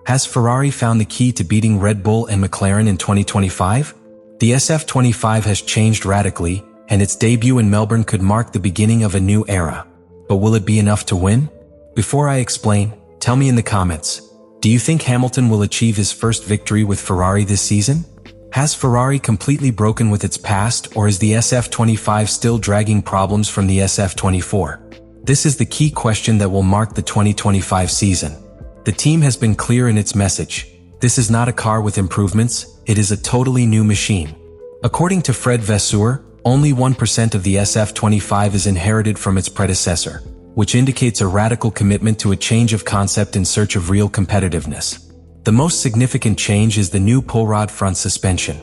Has Ferrari found the key to beating Red Bull and McLaren in 2025? The SF-25 has changed radically, and its debut in Melbourne could mark the beginning of a new era. But will it be enough to win? Before I explain, tell me in the comments, do you think Hamilton will achieve his first victory with Ferrari this season? Has Ferrari completely broken with its past, or is the SF-25 still dragging problems from the SF-24? This is the key question that will mark the 2025 season. The team has been clear in its message. This is not a car with improvements, it is a totally new machine. According to Fred Vasseur, only 1% of the SF-25 is inherited from its predecessor, which indicates a radical commitment to a change of concept in search of real competitiveness. The most significant change is the new pull rod front suspension.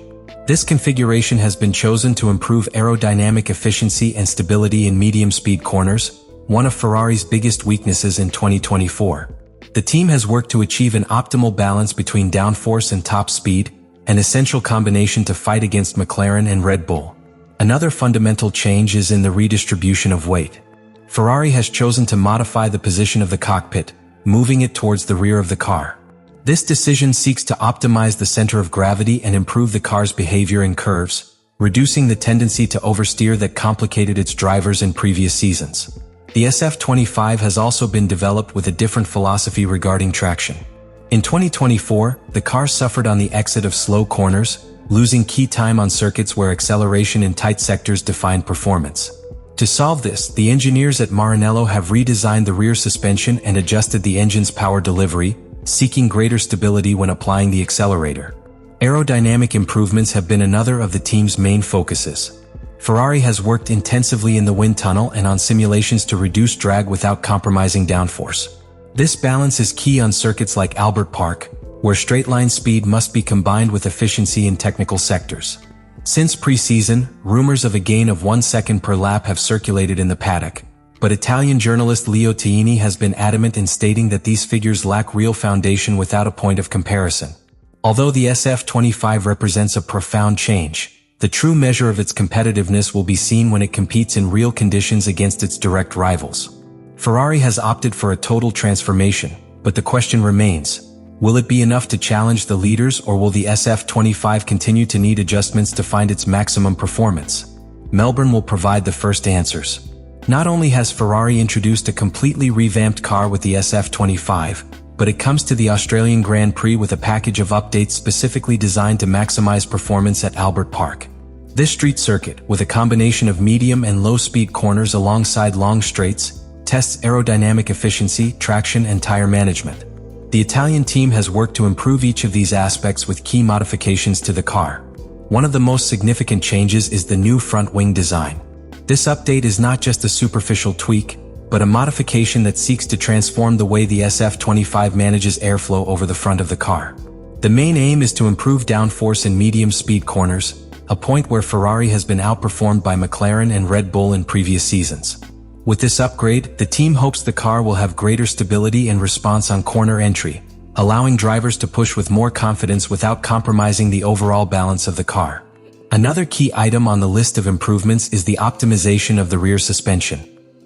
This configuration has been chosen to improve aerodynamic efficiency and stability in medium-speed corners, one of Ferrari's biggest weaknesses in 2024. The team has worked to achieve an optimal balance between downforce and top speed, an essential combination to fight against McLaren and Red Bull. Another fundamental change is in the redistribution of weight. Ferrari has chosen to modify the position of the cockpit, moving it towards the rear of the car. This decision seeks to optimize the center of gravity and improve the car's behavior in curves, reducing the tendency to oversteer that complicated its drivers in previous seasons. The SF-25 has also been developed with a different philosophy regarding traction. In 2024, the car suffered on the exit of slow corners, losing key time on circuits where acceleration in tight sectors defined performance. To solve this, the engineers at Maranello have redesigned the rear suspension and adjusted the engine's power delivery, seeking greater stability when applying the accelerator. Aerodynamic improvements have been another of the team's main focuses. Ferrari has worked intensively in the wind tunnel and on simulations to reduce drag without compromising downforce. This balance is key on circuits like Albert Park, where straight-line speed must be combined with efficiency in technical sectors. Since pre-season, rumors of a gain of 1 second per lap have circulated in the paddock, but Italian journalist Leo Taini has been adamant in stating that these figures lack real foundation without a point of comparison. Although the SF-25 represents a profound change, the true measure of its competitiveness will be seen when it competes in real conditions against its direct rivals. Ferrari has opted for a total transformation, but the question remains, will it be enough to challenge the leaders, or will the SF-25 continue to need adjustments to find its maximum performance? Melbourne will provide the first answers. Not only has Ferrari introduced a completely revamped car with the SF-25, but it comes to the Australian Grand Prix with a package of updates specifically designed to maximize performance at Albert Park. This street circuit, with a combination of medium and low-speed corners alongside long straights, tests aerodynamic efficiency, traction, and tire management. The Italian team has worked to improve each of these aspects with key modifications to the car. One of the most significant changes is the new front wing design. This update is not just a superficial tweak, but a modification that seeks to transform the way the SF-25 manages airflow over the front of the car. The main aim is to improve downforce in medium-speed corners, a point where Ferrari has been outperformed by McLaren and Red Bull in previous seasons. With this upgrade, the team hopes the car will have greater stability and response on corner entry, allowing drivers to push with more confidence without compromising the overall balance of the car. Another key item on the list of improvements is the optimization of the rear suspension.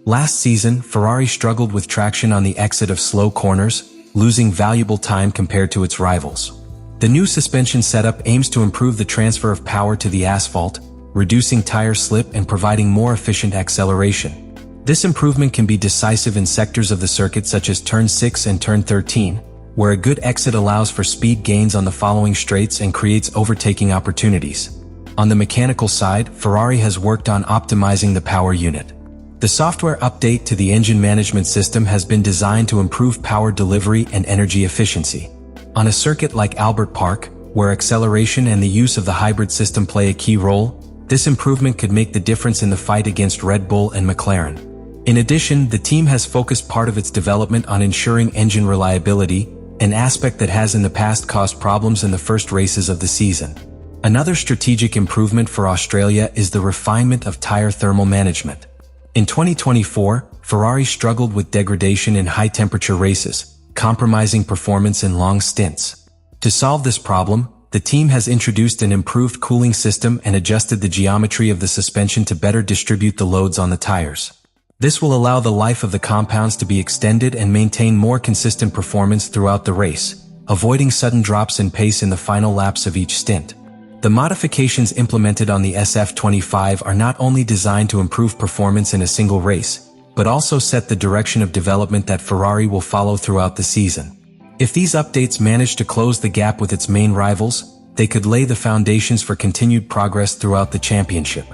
Last season, Ferrari struggled with traction on the exit of slow corners, losing valuable time compared to its rivals. The new suspension setup aims to improve the transfer of power to the asphalt, reducing tire slip and providing more efficient acceleration. This improvement can be decisive in sectors of the circuit such as Turn 6 and Turn 13, where a good exit allows for speed gains on the following straights and creates overtaking opportunities. On the mechanical side, Ferrari has worked on optimizing the power unit. The software update to the engine management system has been designed to improve power delivery and energy efficiency. On a circuit like Albert Park, where acceleration and the use of the hybrid system play a key role, this improvement could make the difference in the fight against Red Bull and McLaren. In addition, the team has focused part of its development on ensuring engine reliability, an aspect that has in the past caused problems in the first races of the season. Another strategic improvement for Australia is the refinement of tire thermal management. In 2024, Ferrari struggled with degradation in high-temperature races, compromising performance in long stints. To solve this problem, the team has introduced an improved cooling system and adjusted the geometry of the suspension to better distribute the loads on the tires. This will allow the life of the compounds to be extended and maintain more consistent performance throughout the race, avoiding sudden drops in pace in the final laps of each stint. The modifications implemented on the SF-25 are not only designed to improve performance in a single race, but also set the direction of development that Ferrari will follow throughout the season. If these updates manage to close the gap with its main rivals, they could lay the foundations for continued progress throughout the championship.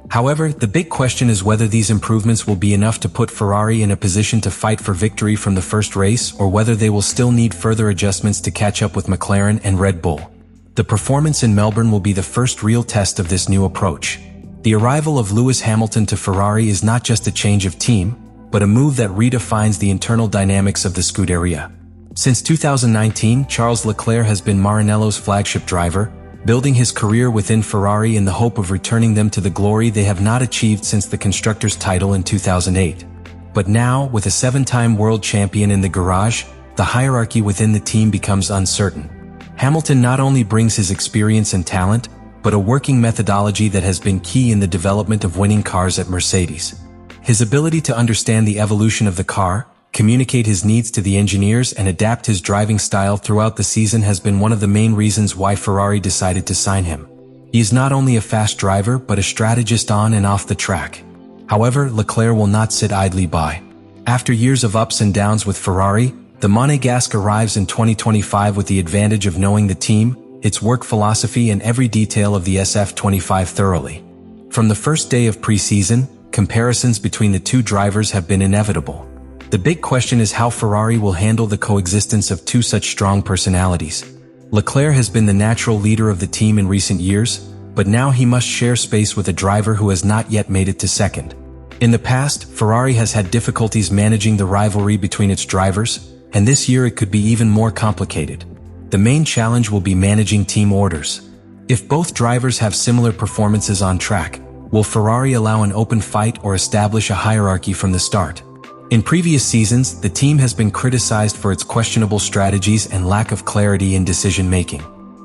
However, the big question is whether these improvements will be enough to put Ferrari in a position to fight for victory from the first race, or whether they will still need further adjustments to catch up with McLaren and Red Bull. The performance in Melbourne will be the first real test of this new approach. The arrival of Lewis Hamilton to Ferrari is not just a change of team, but a move that redefines the internal dynamics of the Scuderia. Since 2019, Charles Leclerc has been Maranello's flagship driver, building his career within Ferrari in the hope of returning them to the glory they have not achieved since the Constructors' title in 2008. But now, with a 7-time world champion in the garage, the hierarchy within the team becomes uncertain. Hamilton not only brings his experience and talent, but a working methodology that has been key in the development of winning cars at Mercedes. His ability to understand the evolution of the car, communicate his needs to the engineers, and adapt his driving style throughout the season has been one of the main reasons why Ferrari decided to sign him. He is not only a fast driver but a strategist on and off the track. However, Leclerc will not sit idly by. After years of ups and downs with Ferrari, the Monegasque arrives in 2025 with the advantage of knowing the team, its work philosophy, and every detail of the SF-25 thoroughly. From the first day of pre-season, comparisons between the two drivers have been inevitable. The big question is how Ferrari will handle the coexistence of two such strong personalities. Leclerc has been the natural leader of the team in recent years, but now he must share space with a driver who has not yet made it to second. In the past, Ferrari has had difficulties managing the rivalry between its drivers, and this year it could be even more complicated. The main challenge will be managing team orders. If both drivers have similar performances on track, will Ferrari allow an open fight or establish a hierarchy from the start? In previous seasons, the team has been criticized for its questionable strategies and lack of clarity in decision-making.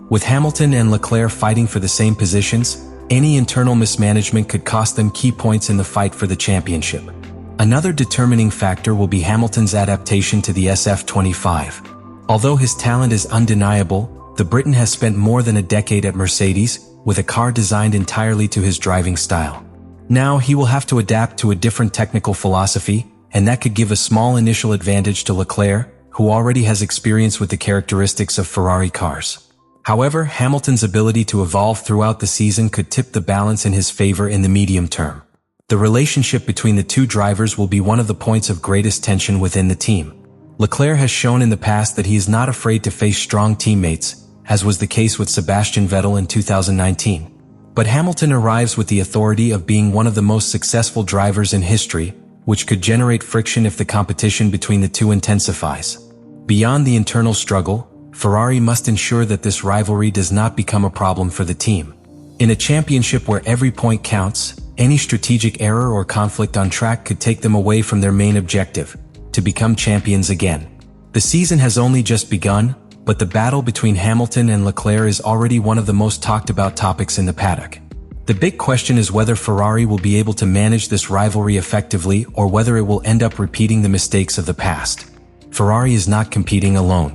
With Hamilton and Leclerc fighting for the same positions, any internal mismanagement could cost them key points in the fight for the championship. Another determining factor will be Hamilton's adaptation to the SF-25. Although his talent is undeniable, the Briton has spent more than a decade at Mercedes, with a car designed entirely to his driving style. Now he will have to adapt to a different technical philosophy, and that could give a small initial advantage to Leclerc, who already has experience with the characteristics of Ferrari cars. However, Hamilton's ability to evolve throughout the season could tip the balance in his favor in the medium term. The relationship between the two drivers will be one of the points of greatest tension within the team. Leclerc has shown in the past that he is not afraid to face strong teammates, as was the case with Sebastian Vettel in 2019. But Hamilton arrives with the authority of being one of the most successful drivers in history, which could generate friction if the competition between the two intensifies. Beyond the internal struggle, Ferrari must ensure that this rivalry does not become a problem for the team. In a championship where every point counts, any strategic error or conflict on track could take them away from their main objective, to become champions again. The season has only just begun, but the battle between Hamilton and Leclerc is already one of the most talked about topics in the paddock. The big question is whether Ferrari will be able to manage this rivalry effectively or whether it will end up repeating the mistakes of the past. Ferrari is not competing alone.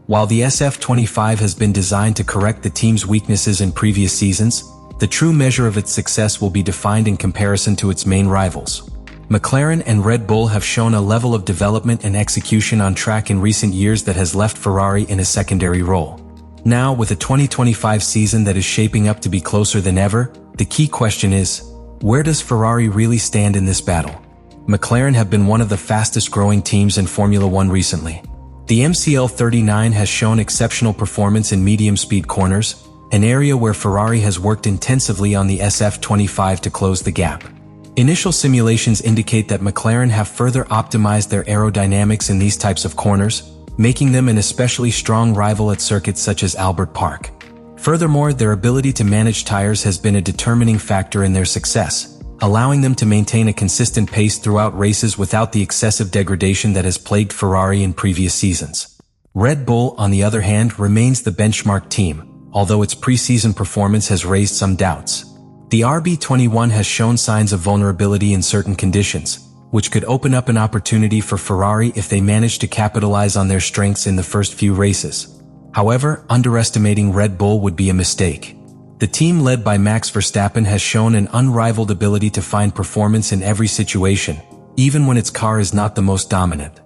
While the SF-25 has been designed to correct the team's weaknesses in previous seasons, the true measure of its success will be defined in comparison to its main rivals. McLaren and Red Bull have shown a level of development and execution on track in recent years that has left Ferrari in a secondary role. Now, with a 2025 season that is shaping up to be closer than ever, the key question is, where does Ferrari really stand in this battle? McLaren have been one of the fastest growing teams in Formula One recently. The MCL39 has shown exceptional performance in medium-speed corners, an area where Ferrari has worked intensively on the SF-25 to close the gap. Initial simulations indicate that McLaren have further optimized their aerodynamics in these types of corners, making them an especially strong rival at circuits such as Albert Park. Furthermore, their ability to manage tires has been a determining factor in their success, allowing them to maintain a consistent pace throughout races without the excessive degradation that has plagued Ferrari in previous seasons. Red Bull, on the other hand, remains the benchmark team, although its pre-season performance has raised some doubts. The RB21 has shown signs of vulnerability in certain conditions, which could open up an opportunity for Ferrari if they manage to capitalize on their strengths in the first few races. However, underestimating Red Bull would be a mistake. The team led by Max Verstappen has shown an unrivaled ability to find performance in every situation, even when its car is not the most dominant.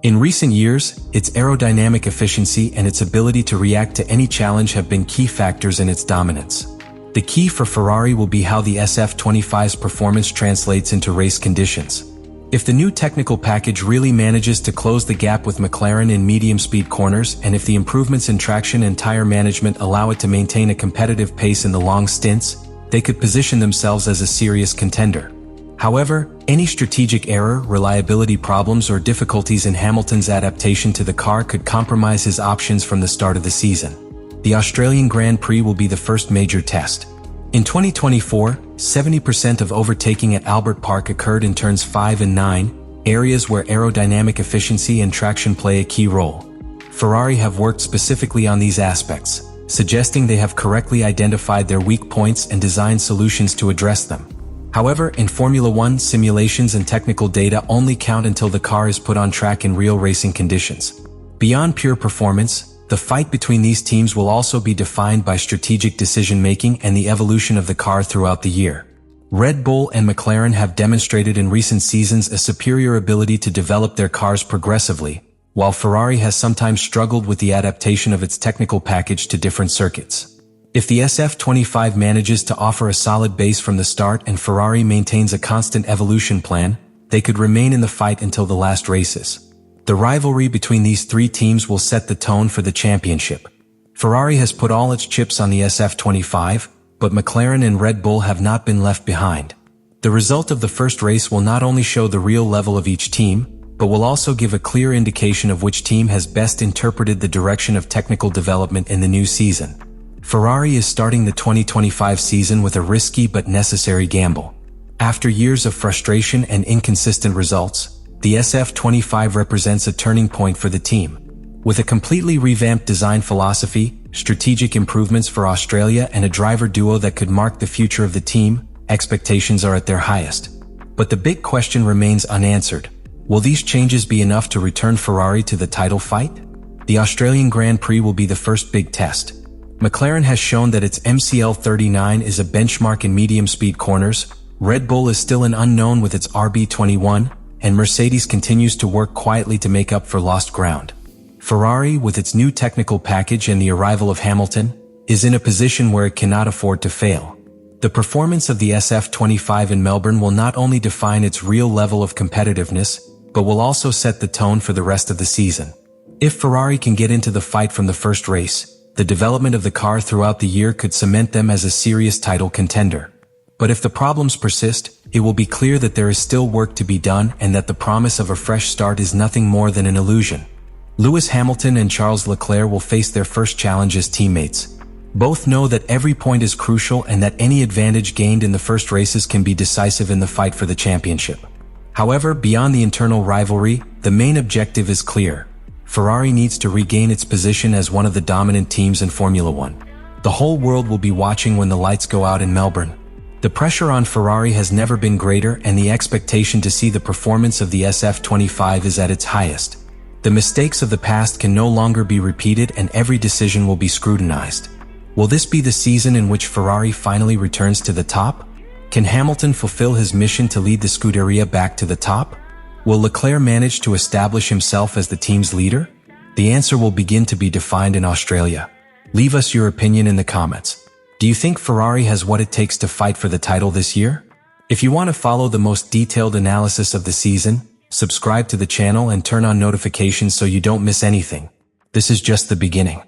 In recent years, its aerodynamic efficiency and its ability to react to any challenge have been key factors in its dominance. The key for Ferrari will be how the SF-25's performance translates into race conditions. If the new technical package really manages to close the gap with McLaren in medium-speed corners, and if the improvements in traction and tire management allow it to maintain a competitive pace in the long stints, they could position themselves as a serious contender. However, any strategic error, reliability problems, or difficulties in Hamilton's adaptation to the car could compromise his options from the start of the season. The Australian Grand Prix will be the first major test. In 2024, 70% of overtaking at Albert Park occurred in turns 5 and 9, areas where aerodynamic efficiency and traction play a key role. Ferrari have worked specifically on these aspects, suggesting they have correctly identified their weak points and designed solutions to address them. However, in Formula One, simulations and technical data only count until the car is put on track in real racing conditions. Beyond pure performance, the fight between these teams will also be defined by strategic decision-making and the evolution of the car throughout the year. Red Bull and McLaren have demonstrated in recent seasons a superior ability to develop their cars progressively, while Ferrari has sometimes struggled with the adaptation of its technical package to different circuits. If the SF-25 manages to offer a solid base from the start and Ferrari maintains a constant evolution plan, they could remain in the fight until the last races. The rivalry between these three teams will set the tone for the championship. Ferrari has put all its chips on the SF-25, but McLaren and Red Bull have not been left behind. The result of the first race will not only show the real level of each team, but will also give a clear indication of which team has best interpreted the direction of technical development in the new season. Ferrari is starting the 2025 season with a risky but necessary gamble. After years of frustration and inconsistent results, the SF-25 represents a turning point for the team. With a completely revamped design philosophy, strategic improvements for Australia, and a driver duo that could mark the future of the team, expectations are at their highest. But the big question remains unanswered. Will these changes be enough to return Ferrari to the title fight? The Australian Grand Prix will be the first big test. McLaren has shown that its MCL39 is a benchmark in medium-speed corners, Red Bull is still an unknown with its RB21, and Mercedes continues to work quietly to make up for lost ground. Ferrari, with its new technical package and the arrival of Hamilton, is in a position where it cannot afford to fail. The performance of the SF-25 in Melbourne will not only define its real level of competitiveness, but will also set the tone for the rest of the season. If Ferrari can get into the fight from the first race, the development of the car throughout the year could cement them as a serious title contender. But if the problems persist, it will be clear that there is still work to be done and that the promise of a fresh start is nothing more than an illusion. Lewis Hamilton and Charles Leclerc will face their first challenge as teammates. Both know that every point is crucial and that any advantage gained in the first races can be decisive in the fight for the championship. However, beyond the internal rivalry, the main objective is clear. Ferrari needs to regain its position as one of the dominant teams in Formula One. The whole world will be watching when the lights go out in Melbourne. The pressure on Ferrari has never been greater, and the expectation to see the performance of the SF-25 is at its highest. The mistakes of the past can no longer be repeated, and every decision will be scrutinized. Will this be the season in which Ferrari finally returns to the top? Can Hamilton fulfill his mission to lead the Scuderia back to the top? Will Leclerc manage to establish himself as the team's leader? The answer will begin to be defined in Australia. Leave us your opinion in the comments. Do you think Ferrari has what it takes to fight for the title this year? If you want to follow the most detailed analysis of the season, subscribe to the channel and turn on notifications so you don't miss anything. This is just the beginning.